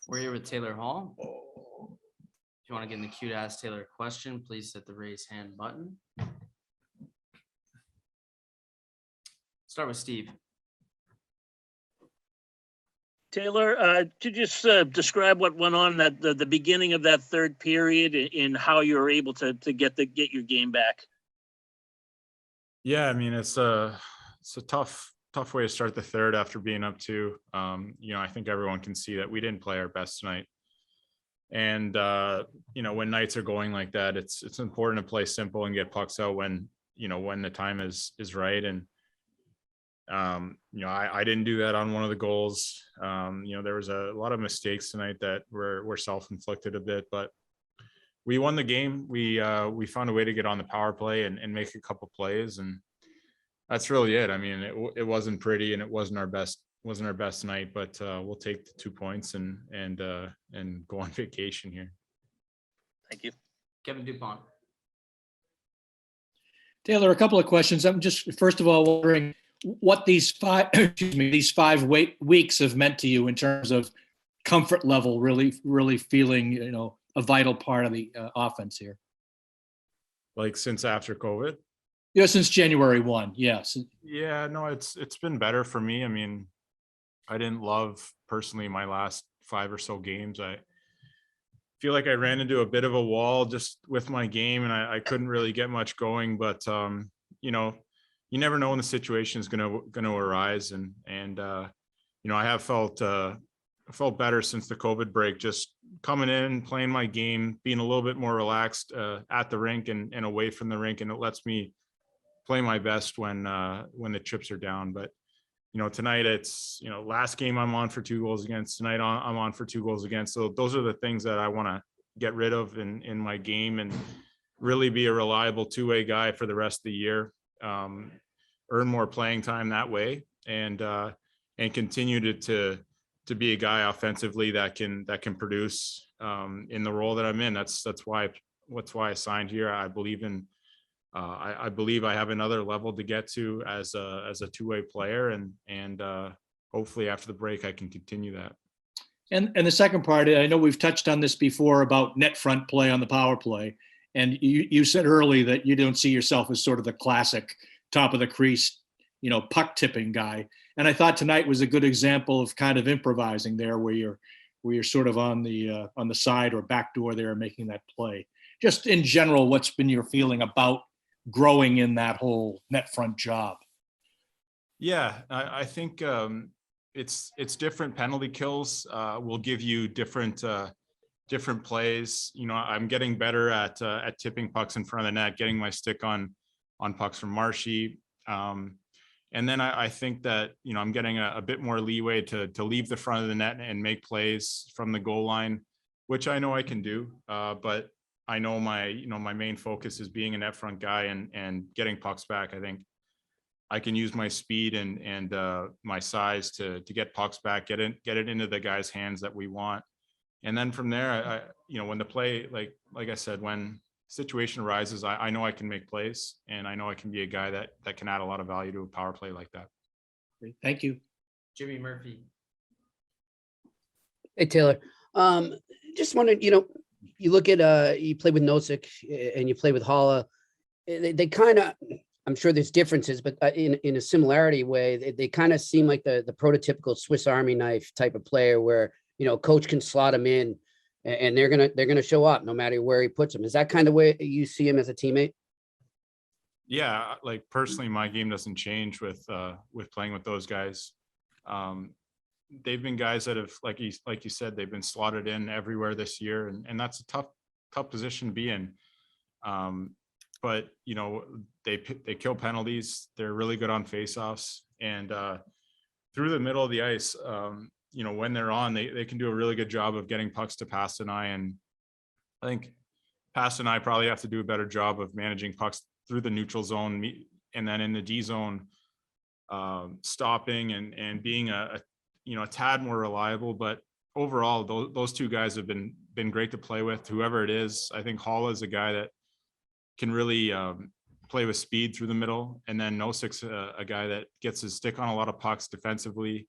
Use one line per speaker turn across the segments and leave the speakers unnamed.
We're here with Taylor Hall. If you want to get in the queue to ask Taylor a question, please hit the raise hand button. Start with Steve.
Taylor, could you just describe what went on at the beginning of that third period and how you were able to get your game back?
Yeah, I mean, it's a tough way to start the third after being up two. I think everyone can see that we didn't play our best tonight. And when nights are going like that, it's important to play simple and get pucks out when the time is right. And I didn't do that on one of the goals. There was a lot of mistakes tonight that were self-inflicted a bit, but we won the game. We found a way to get on the power play and make a couple plays, and that's really it. I mean, it wasn't pretty and it wasn't our best night, but we'll take the 2 points and go on vacation here.
Thank you.
Kevin Dupont.
Taylor, a couple of questions. I'm just, first of all, wondering what these 5 weeks have meant to you in terms of comfort level, really feeling, a vital part of the offense here.
Like since after COVID?
Yeah, since January 1. Yes.
Yeah, no, it's been better for me. I mean, I didn't love personally my last 5 or so games. I feel like I ran into a bit of a wall just with my game, and I couldn't really get much going. But you never know when the situation is gonna arise, and I have felt better since the COVID break. Just coming in, playing my game, being a little bit more relaxed at the rink and away from the rink, and it lets me play my best when the chips are down. But tonight it's last game I'm on for 2 goals against. Tonight I'm on for 2 goals against. So those are the things that I want to get rid of in my game and really be a reliable two-way guy for the rest of the year. Earn more playing time that way, and continue to be a guy offensively that can produce in the role that I'm in. That's why I signed here. I believe I believe I have another level to get to as a two-way player, and hopefully after the break I can continue that.
And the second part, I know we've touched on this before about net front play on the power play, and you said early that you don't see yourself as sort of the classic top of the crease, puck tipping guy. And I thought tonight was a good example of kind of improvising there, where you're sort of on the side or back door there making that play. Just in general, what's been your feeling about growing in that whole net front job?
Yeah, I think it's different. Penalty kills will give you different plays. I'm getting better at tipping pucks in front of the net, getting my stick on pucks from Marshy. And then I think that, I'm getting a bit more leeway to leave the front of the net and make plays from the goal line, which I know I can do. But I know my main focus is being a net front guy and getting pucks back. I think I can use my speed and my size to get pucks back, get it into the guys' hands that we want. And then from there, when the play, like I said, when situation arises, I know I can make plays, and I know I can be a guy that can add a lot of value to a power play like that.
Great. Thank you.
Jimmy Murphy.
Hey, Taylor. Just wondered, you look at you play with Nosek and you play with Holla. They kind of, I'm sure there's differences, but in a similarity way, they kind of seem like the prototypical Swiss Army knife type of player where, coach can slot them in and they're gonna show up no matter where he puts them. Is that kind of way you see him as a teammate?
Yeah, like personally, my game doesn't change with playing with those guys. They've been guys that have, like you said, they've been slotted in everywhere this year, and that's a tough position to be in. But they kill penalties. They're really good on faceoffs, and through the middle of the ice, when they're on, they can do a really good job of getting pucks to Past and I. And I think Past and I probably have to do a better job of managing pucks through the neutral zone, and then in the D zone, stopping and being a tad more reliable. But overall, those two guys have been great to play with. Whoever it is, I think Hall is a guy that can really play with speed through the middle, and then Nosek's a guy that gets his stick on a lot of pucks defensively,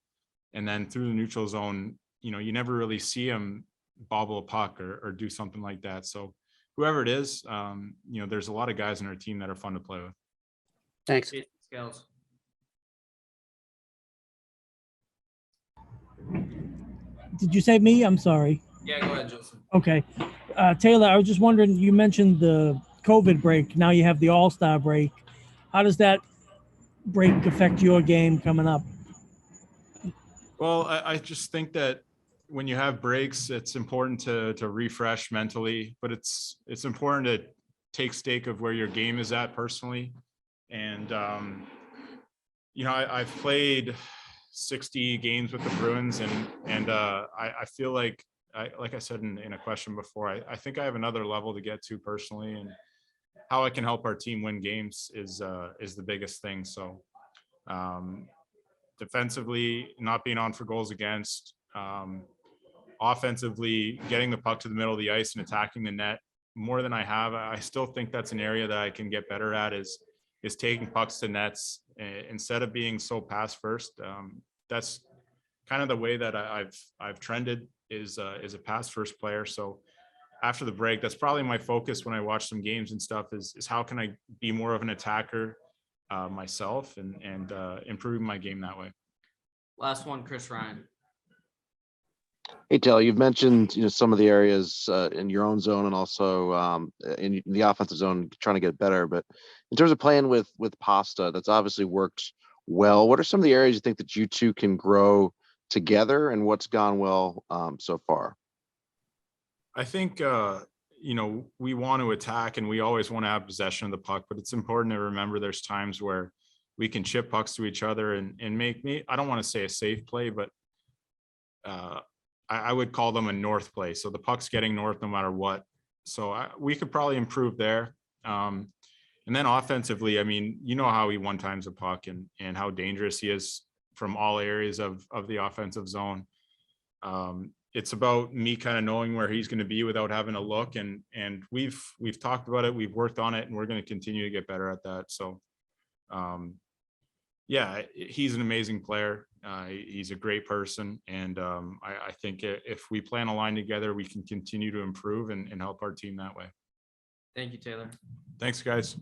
and then through the neutral zone you never really see him bobble a puck or do something like that. So whoever it is, there's a lot of guys in our team that are fun to play with.
Thanks.
Scales.
Did you say me? I'm sorry.
Yeah, go ahead, Joseph.
Okay. Taylor, I was just wondering, you mentioned the COVID break. Now you have the All-Star break. How does that break affect your game coming up?
Well, I just think that when you have breaks, it's important to refresh mentally, but it's important to take stake of where your game is at personally. And, I've played 60 games with the Bruins and I feel like I said in a question before, I think I have another level to get to personally, and how I can help our team win games is the biggest thing. So, defensively, not being on for goals against, offensively, getting the puck to the middle of the ice and attacking the net more than I have. I still think that's an area that I can get better at is taking pucks to nets instead of being so pass first. That's kind of the way that I've trended is a pass first player. So after the break, that's probably my focus when I watch some games and stuff is how can I be more of an attacker myself and improving my game that way.
Last one, Chris Ryan.
Hey, Taylor, you've mentioned some of the areas in your own zone and also in the offensive zone trying to get better. But in terms of playing with Pasta, that's obviously worked well. What are some of the areas you think that you two can grow together, and what's gone well so far?
I think we want to attack and we always want to have possession of the puck, but it's important to remember there's times where we can chip pucks to each other and make me, I don't want to say a safe play, but I would call them a north play. So the puck's getting north no matter what. So we could probably improve there. And then offensively, I mean, how he one times a puck and how dangerous he is from all areas of the offensive zone. It's about me kind of knowing where he's going to be without having to look. And we've talked about it. We've worked on it, and we're going to continue to get better at that. So, yeah, he's an amazing player. He's a great person. And I think if we plan a line together, we can continue to improve and help our team that way.
Thank you, Taylor.
Thanks, guys.